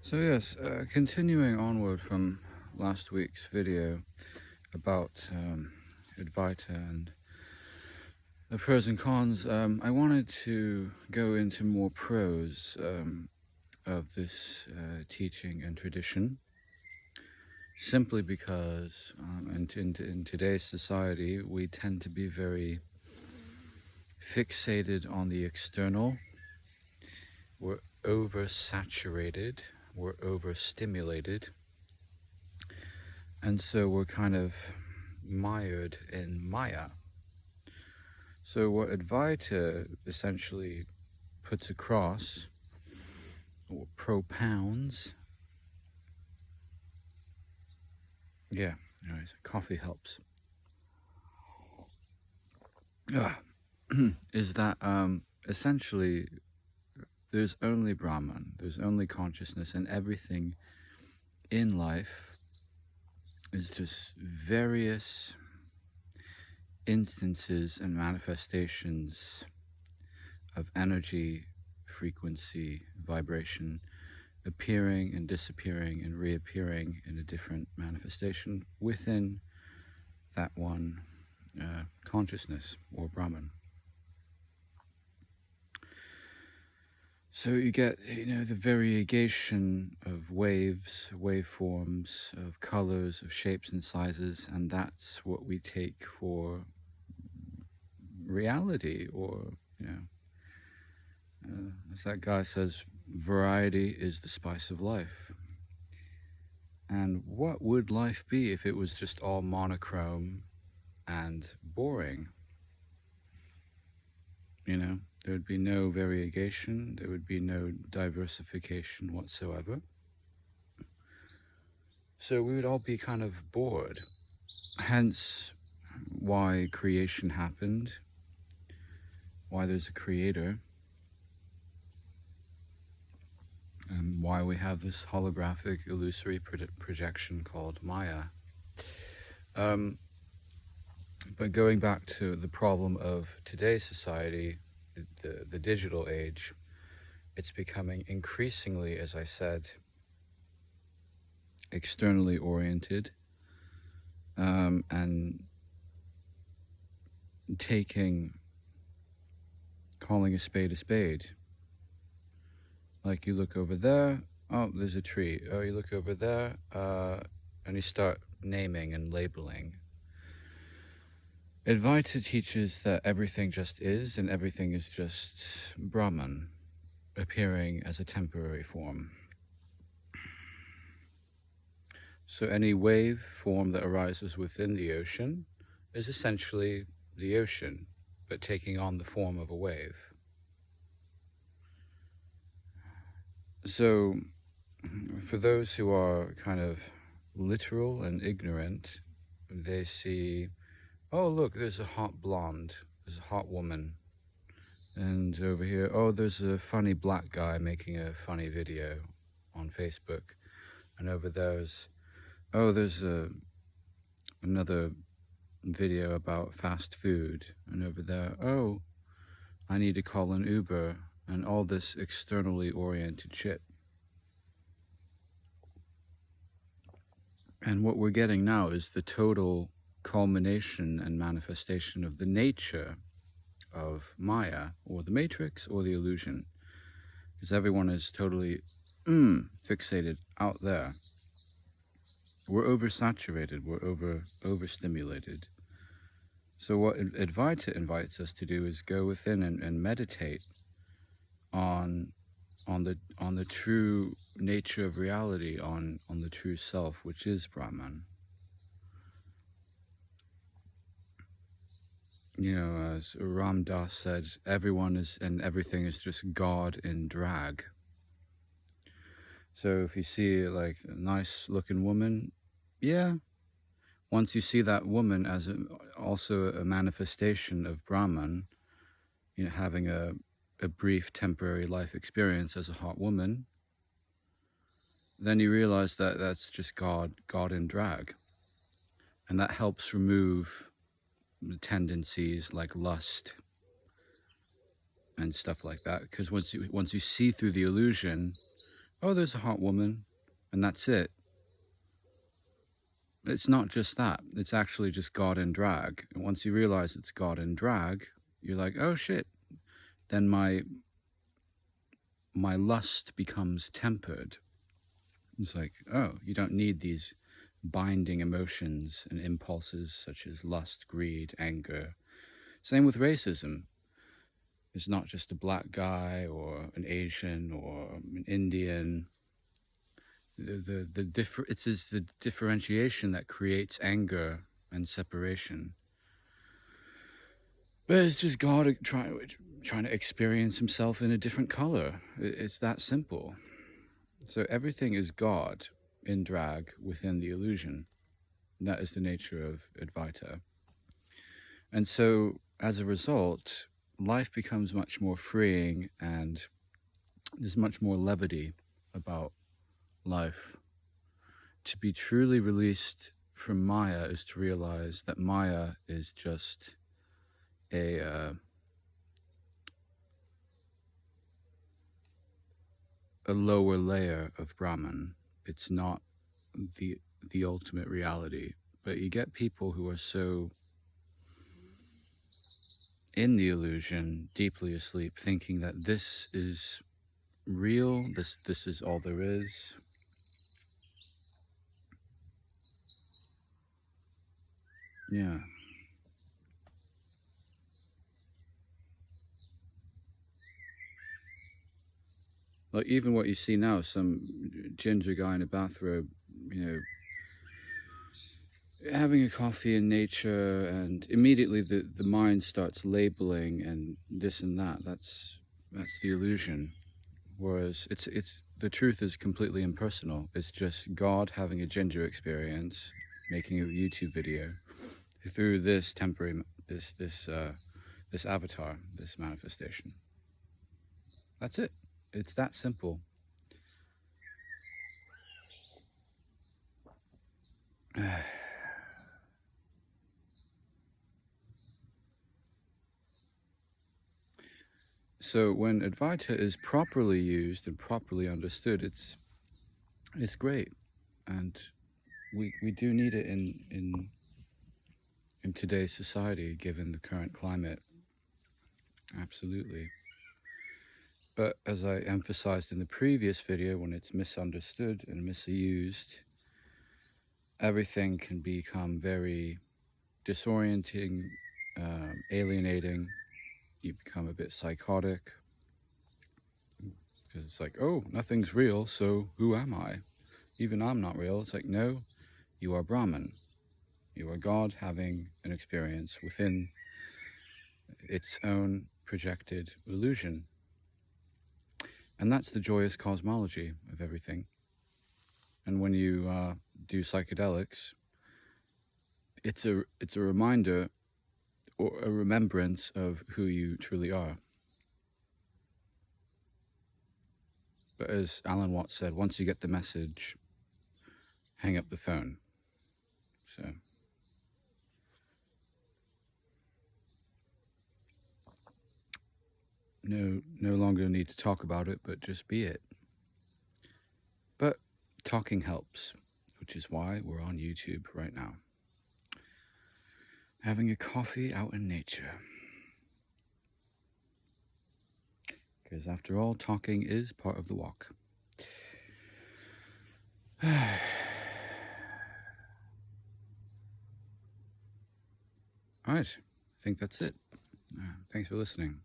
So yes, continuing onward from last week's video about Advaita and the pros and cons, I wanted to go into more pros of this teaching and tradition, simply because in today's society we tend to be very fixated on the external. We're oversaturated, we're overstimulated, and so we're kind of mired in Maya. So what Advaita essentially puts across, or propounds, anyways, coffee helps, is that essentially there's only Brahman, there's only consciousness, and everything in life is just various instances and manifestations of energy, frequency, vibration, appearing and disappearing and reappearing in a different manifestation within that one consciousness or Brahman. So you get, the variegation of waves, waveforms, of colors, of shapes and sizes, and that's what we take for reality, or, as that guy says, variety is the spice of life. And what would life be if it was just all monochrome and boring? There would be no variegation, there would be no diversification whatsoever. So we would all be kind of bored. Hence why creation happened, why there's a creator, and why we have this holographic, illusory projection called Maya. But going back to the problem of today's society, the digital age, it's becoming increasingly, as I said, externally oriented, and calling a spade. Like, you look over there, oh, there's a tree. Oh, you look over there, and you start naming and labeling. Advaita teaches that everything just is, and everything is just Brahman, appearing as a temporary form. So any wave form that arises within the ocean is essentially the ocean, but taking on the form of a wave. So for those who are kind of literal and ignorant, they see, oh, look, there's a hot blonde, there's a hot woman. And over here, oh, there's a funny black guy making a funny video on Facebook. And over there's another video about fast food. And over there, oh, I need to call an Uber, and all this externally oriented shit. And what we're getting now is the total culmination and manifestation of the nature of Maya, or the matrix, or the illusion, because everyone is totally fixated out there. We're oversaturated, we're overstimulated. So what Advaita invites us to do is go within and meditate on the true nature of reality, on the true self, which is Brahman. As Ram Dass said, everyone is and everything is just God in drag. So if you see like a nice looking woman, once you see that woman as also a manifestation of Brahman, having a brief temporary life experience as a hot woman, then you realize that that's just God in drag. And that helps remove tendencies like lust and stuff like that, because once you see through the illusion, oh, there's a hot woman, and that's it. It's not just that. It's actually just God in drag. And once you realize it's God in drag, you're like, oh shit. Then my lust becomes tempered. It's like, oh, you don't need these binding emotions and impulses such as lust, greed, anger. Same with racism. It's not just a black guy or an Asian or an Indian. It's the differentiation that creates anger and separation. But it's just God trying to experience himself in a different color. It's that simple. So everything is God in drag within the illusion. That is the nature of Advaita. And so as a result, life becomes much more freeing, and there's much more levity about life. To be truly released from Maya is to realize that Maya is just a lower layer of Brahman. It's not the ultimate reality. But you get people who are so in the illusion, deeply asleep, thinking that this is real, this is all there is. Yeah. Like even what you see now, some ginger guy in a bathrobe, you know, having a coffee in nature, and immediately the mind starts labeling and this and that. That's the illusion. Whereas it's the truth is completely impersonal. It's just God having a ginger experience, making a YouTube video through this temporary this avatar, this manifestation. That's it. It's that simple. So when Advaita is properly used and properly understood, it's great, and we do need it in today's society, given the current climate. Absolutely. But as I emphasized in the previous video, when it's misunderstood and misused, everything can become very disorienting, alienating. You become a bit psychotic, because it's like, oh, nothing's real, so who am I? Even I'm not real. It's like, no, you are Brahman. You are God having an experience within its own projected illusion. And that's the joyous cosmology of everything. And when you do psychedelics, it's a reminder or a remembrance of who you truly are. But as Alan Watts said, once you get the message, hang up the phone. So no longer need to talk about it, but just be it. But talking helps, which is why we're on YouTube right now, having a coffee out in nature. Because after all, talking is part of the walk. All right, I think that's it. Thanks for listening.